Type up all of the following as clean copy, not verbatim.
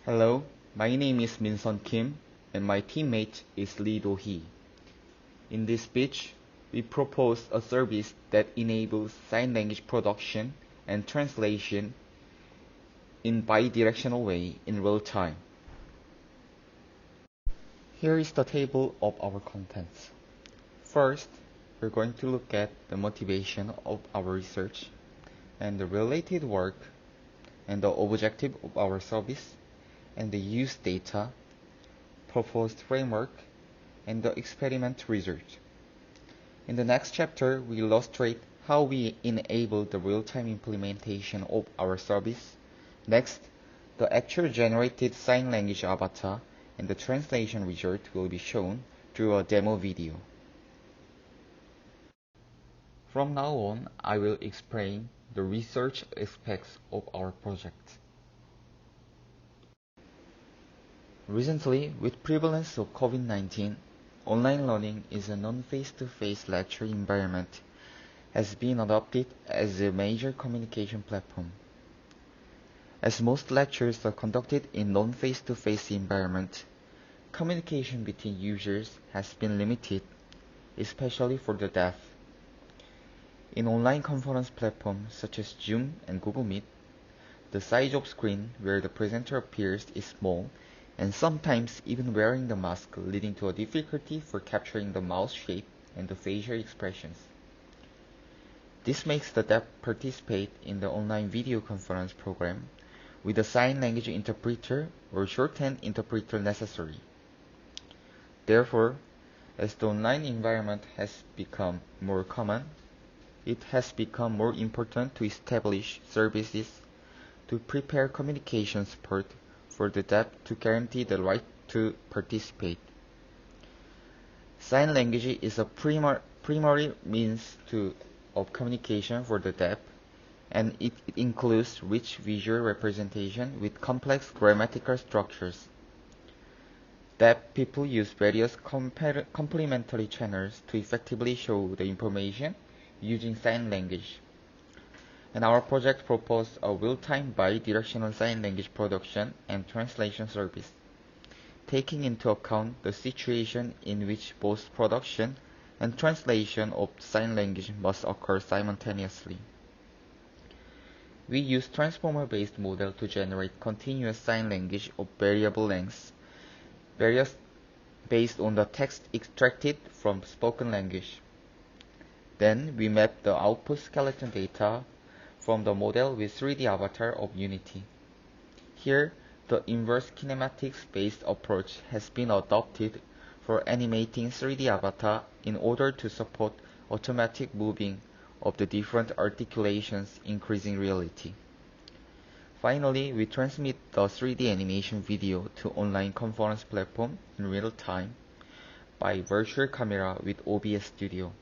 Hello, my name is Minson Kim, and my teammate is Lee Do-hee. In this speech, we propose a service that enables sign language production and translation in bi-directional way in real time. Here is the table of our contents. First, we're going to look at the motivation of our research and the related work and the objective of our service and the use data, proposed framework, and the experiment result. In the next chapter, we illustrate how we enable the real-time implementation of our service. Next, the actual generated sign language avatar and the translation result will be shown through a demo video. From now on, I will explain the research aspects of our project. Recently, with prevalence of COVID-19, online learning is a non-face-to-face lecture environment has been adopted as a major communication platform. As most lectures are conducted in non-face-to-face environment, communication between users has been limited, especially for the deaf. In online conference platforms such as Zoom and Google Meet, the size of screen where the presenter appears is small, and sometimes even wearing the mask, leading to a difficulty for capturing the mouth shape and the facial expressions. This makes the deaf participate in the online video conference program with a sign language interpreter or shorthand interpreter necessary. Therefore, as the online environment has become more common, it has become more important to establish services to prepare communication support for the deaf to guarantee the right to participate. Sign language is a primary means of communication for the deaf, and it includes rich visual representation with complex grammatical structures. Deaf people use various complementary channels to effectively show the information using sign language. And our project proposed a real-time bi-directional sign language production and translation service, taking into account the situation in which both production and translation of sign language must occur simultaneously. We use transformer-based model to generate continuous sign language of variable lengths, based on the text extracted from spoken language. Then we map the output skeleton data from the model with 3D avatar of Unity. Here, the inverse kinematics-based approach has been adopted for animating 3D avatar in order to support automatic moving of the different articulations, increasing reality. Finally, we transmit the 3D animation video to online conference platform in real time by virtual camera with OBS Studio.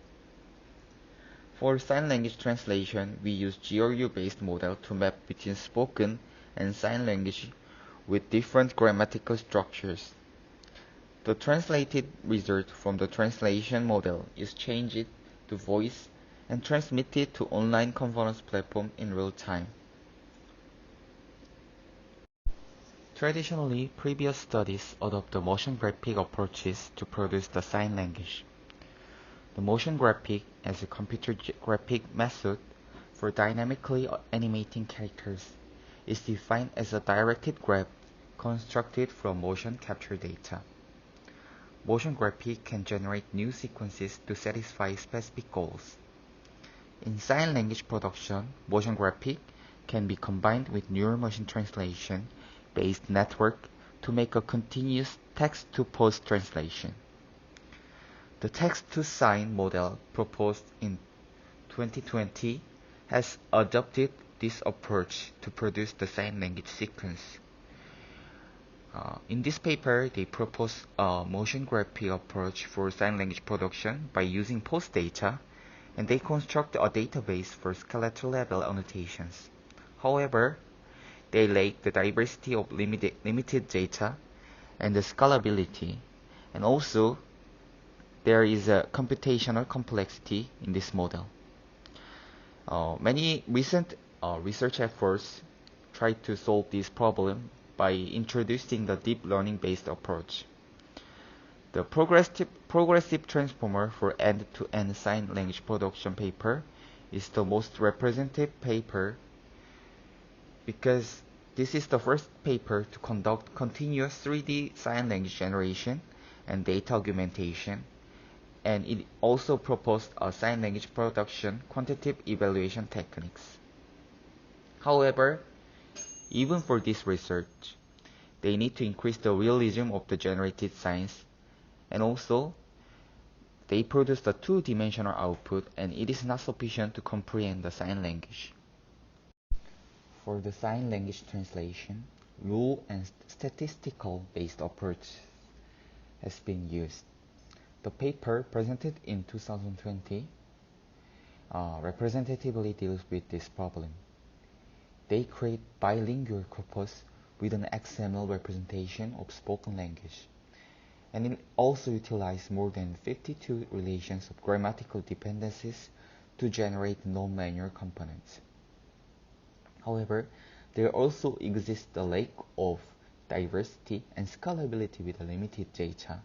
For sign language translation, we use GRU-based model to map between spoken and sign language with different grammatical structures. The translated result from the translation model is changed to voice and transmitted to online conference platform in real time. Traditionally, previous studies adopt the motion graphic approaches to produce the sign language. The motion graphic as a computer graphic method for dynamically animating characters is defined as a directed graph constructed from motion capture data. Motion graphic can generate new sequences to satisfy specific goals. In sign language production, motion graphic can be combined with neural machine translation based network to make a continuous text-to-post translation. The text-to-sign model proposed in 2020 has adopted this approach to produce the sign language sequence. In this paper, they propose a motion graphic approach for sign language production by using post data, and they construct a database for skeletal level annotations. However, they lack the diversity of limited data and the scalability, and also there is a computational complexity in this model. Many recent research efforts try to solve this problem by introducing the deep learning-based approach. The progressive transformer for end-to-end sign language production paper is the most representative paper because this is the first paper to conduct continuous 3D sign language generation and data augmentation, and it also proposed a sign language production quantitative evaluation techniques. However, even for this research, they need to increase the realism of the generated signs, and also they produce a two-dimensional output, and it is not sufficient to comprehend the sign language. For the sign language translation, rule and statistical based approach has been used. The paper presented in 2020 representatively deals with this problem. They create bilingual corpus with an XML representation of spoken language, and it also utilizes more than 52 relations of grammatical dependencies to generate non-manual components. However, there also exists a lack of diversity and scalability with a limited data,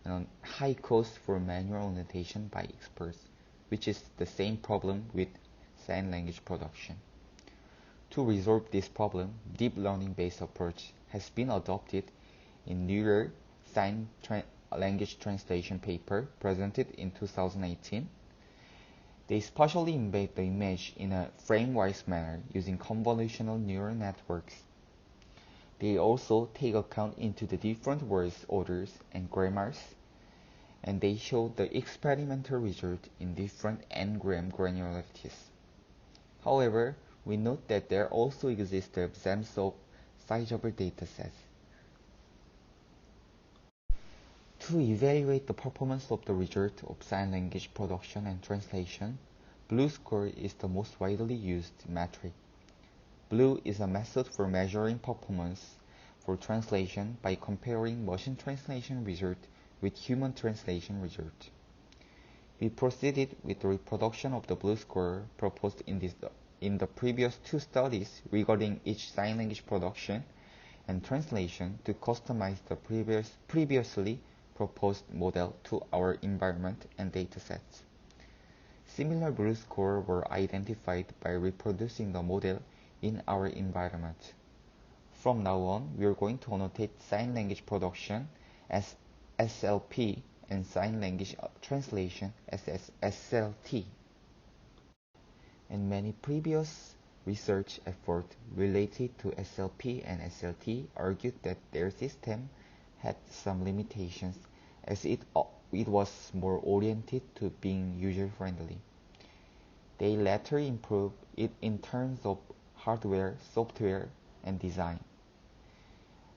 and a high cost for manual annotation by experts, which is the same problem with sign language production. To resolve this problem, deep learning-based approach has been adopted in newer sign language translation paper presented in 2018. They spatially embed the image in a frame-wise manner using convolutional neural networks. They also take account into the different words orders and grammars, and they show the experimental result in different n-gram granularities. However, we note that there also exist examples of sizable datasets. To evaluate the performance of the result of sign language production and translation, BLUE score is the most widely used metric. BLUE is a method for measuring performance for translation by comparing machine translation result with human translation result. We proceeded with the reproduction of the BLUE score proposed in the previous two studies regarding each sign language production and translation to customize the previously proposed model to our environment and datasets. Similar BLUE scores were identified by reproducing the model in our environment. From now on, we are going to annotate sign language production as SLP and sign language translation as SLT. And many previous research efforts related to SLP and SLT argued that their system had some limitations as it was more oriented to being user-friendly. They later improved it in terms of hardware, software, and design.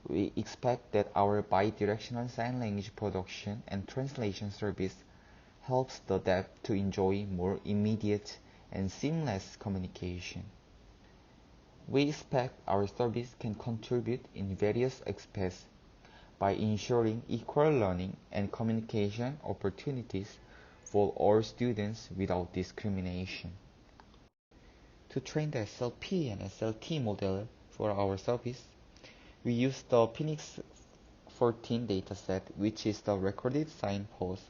We expect that our bidirectional sign language production and translation service helps the deaf to enjoy more immediate and seamless communication. We expect our service can contribute in various aspects by ensuring equal learning and communication opportunities for all students without discrimination. To train the SLP and SLT model for our service, we use the Phoenix 14 dataset, which is the recorded signpost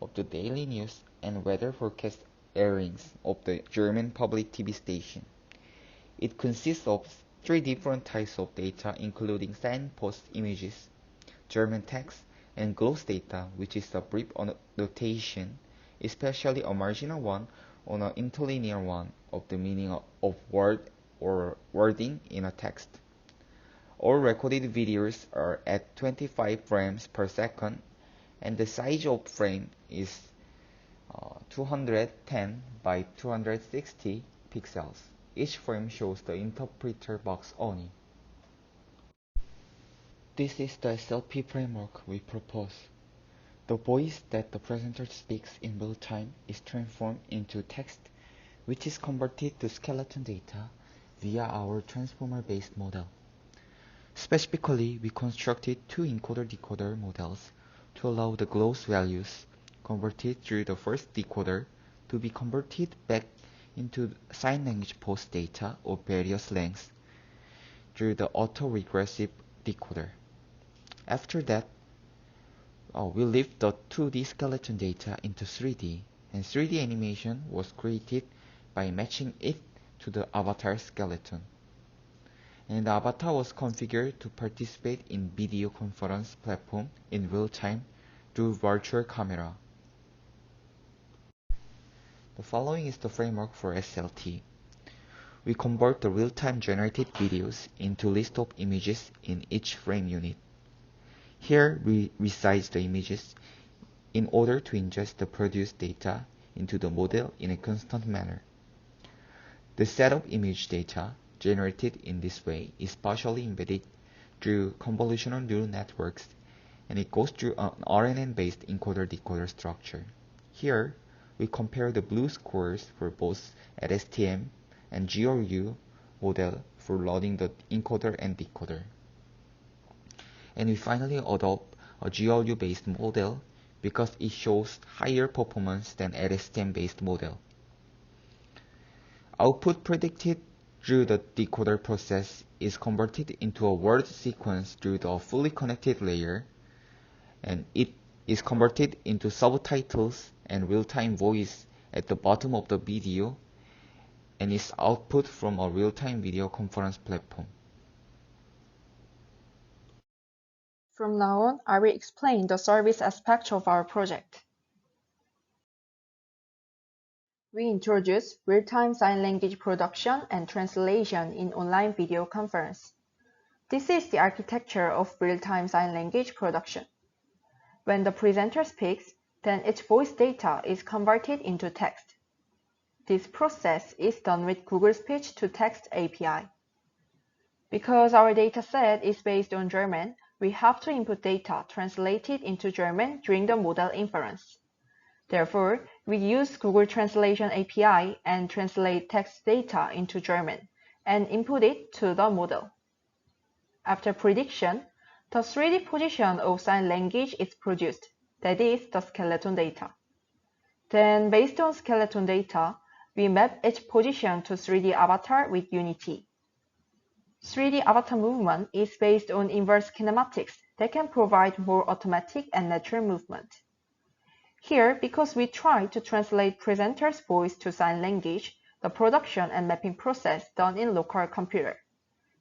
of the daily news and weather forecast airings of the German public TV station. It consists of 3 different types of data, including signpost images, German text, and gloss data, which is a brief notation, especially a marginal one or an interlinear one of the meaning of word or wording in a text. All recorded videos are at 25 frames per second, and the size of frame is 210 by 260 pixels. Each frame shows the interpreter box only. This is the SLP framework we propose. The voice that the presenter speaks in real time is transformed into text, which is converted to skeleton data via our transformer-based model. Specifically, we constructed 2 encoder-decoder models to allow the gloss values converted through the first decoder to be converted back into sign language post data of various lengths through the autoregressive decoder. After that, we lift the 2D skeleton data into 3D, and 3D animation was created by matching it to the avatar skeleton. And the avatar was configured to participate in video conference platform in real time through virtual camera. The following is the framework for SLT. We convert the real-time generated videos into list of images in each frame unit. Here we resize the images in order to ingest the produced data into the model in a constant manner. The set of image data generated in this way is partially embedded through convolutional neural networks, and it goes through an RNN-based encoder-decoder structure. Here, we compare the blue scores for both LSTM and GRU model for loading the encoder and decoder. And we finally adopt a GRU-based model because it shows higher performance than LSTM-based model. Output predicted through the decoder process is converted into a word sequence through the fully connected layer, and it is converted into subtitles and real-time voice at the bottom of the video, and is output from a real-time video conference platform. From now on, I will explain the service aspect of our project. We introduce real-time sign language production and translation in online video conference. This is the architecture of real-time sign language production. When the presenter speaks, then its voice data is converted into text. This process is done with Google Speech-to-Text API. Because our dataset is based on German, we have to input data translated into German during the model inference. Therefore, we use Google Translation API and translate text data into German and input it to the model. After prediction, the 3D position of sign language is produced, that is, the skeleton data. Then, based on skeleton data, we map its position to 3D avatar with Unity. 3D avatar movement is based on inverse kinematics that can provide more automatic and natural movement. Here, because we try to translate presenter's voice to sign language, the production and mapping process done in local computer.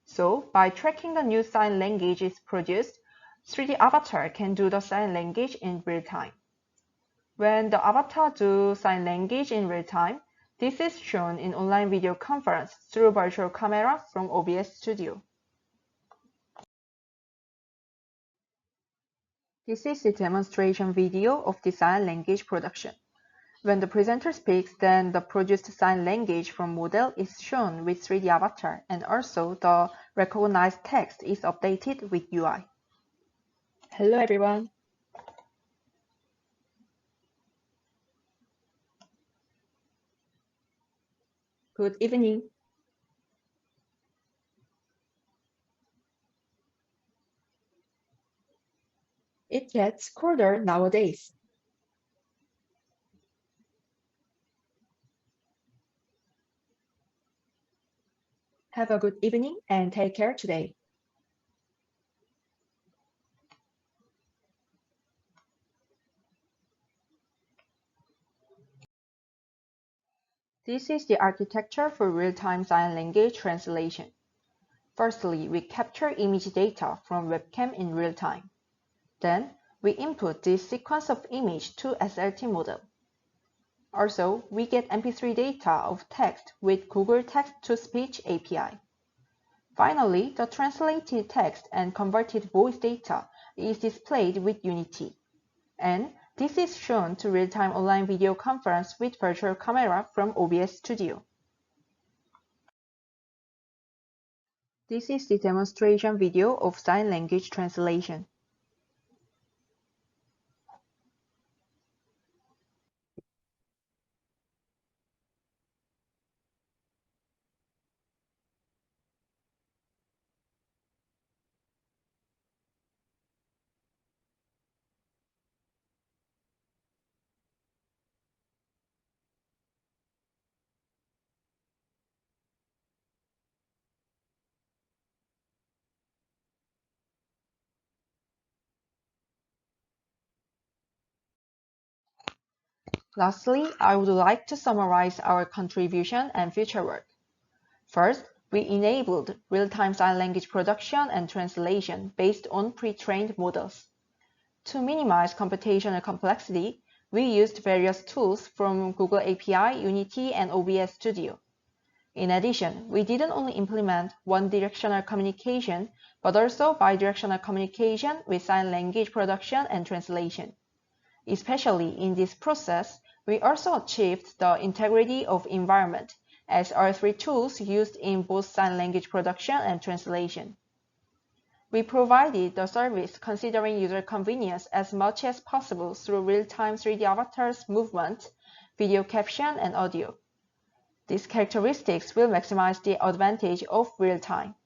So, by tracking the new sign language is produced, 3D avatar can do the sign language in real time. When the avatar do sign language in real time, this is shown in online video conference through virtual camera from OBS Studio. This is the demonstration video of the sign language production. When the presenter speaks, then the produced sign language from model is shown with 3D avatar, and also the recognized text is updated with UI. Hello everyone. Good evening. It gets colder nowadays. Have a good evening and take care today. This is the architecture for real-time sign language translation. Firstly, we capture image data from webcam in real time. Then, we input this sequence of image to SLT model. Also, we get MP3 data of text with Google Text-to-Speech API. Finally, the translated text and converted voice data is displayed with Unity. And this is shown to real-time online video conference with virtual camera from OBS Studio. This is the demonstration video of sign language translation. Lastly, I would like to summarize our contribution and future work. First, we enabled real-time sign language production and translation based on pre-trained models. To minimize computational complexity, we used various tools from Google API, Unity, and OBS Studio. In addition, we didn't only implement one-directional communication, but also bidirectional communication with sign language production and translation. Especially in this process, we also achieved the integrity of environment, as our three tools used in both sign language production and translation. We provided the service considering user convenience as much as possible through real-time 3D avatars movement, video caption, and audio. These characteristics will maximize the advantage of real-time.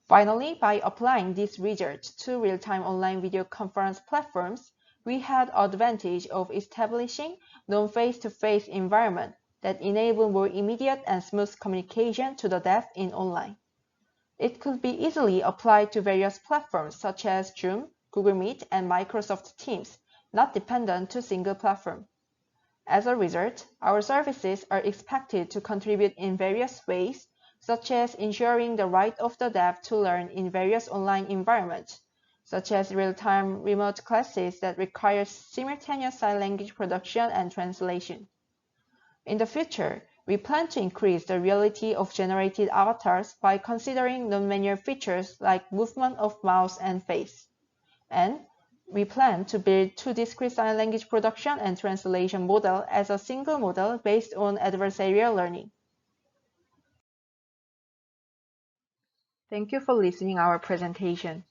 Finally, by applying these results to real-time online video conference platforms, we had the advantage of establishing non-face-to-face environment that enable more immediate and smooth communication to the deaf in online. It could be easily applied to various platforms such as Zoom, Google Meet, and Microsoft Teams, not dependent to single platform. As a result, our services are expected to contribute in various ways, such as ensuring the right of the deaf to learn in various online environments, such as real-time remote classes that require simultaneous sign language production and translation. In the future, we plan to increase the reality of generated avatars by considering non-manual features like movement of mouse and face. And we plan to build two discrete sign language production and translation model as a single model based on adversarial learning. Thank you for listening our presentation.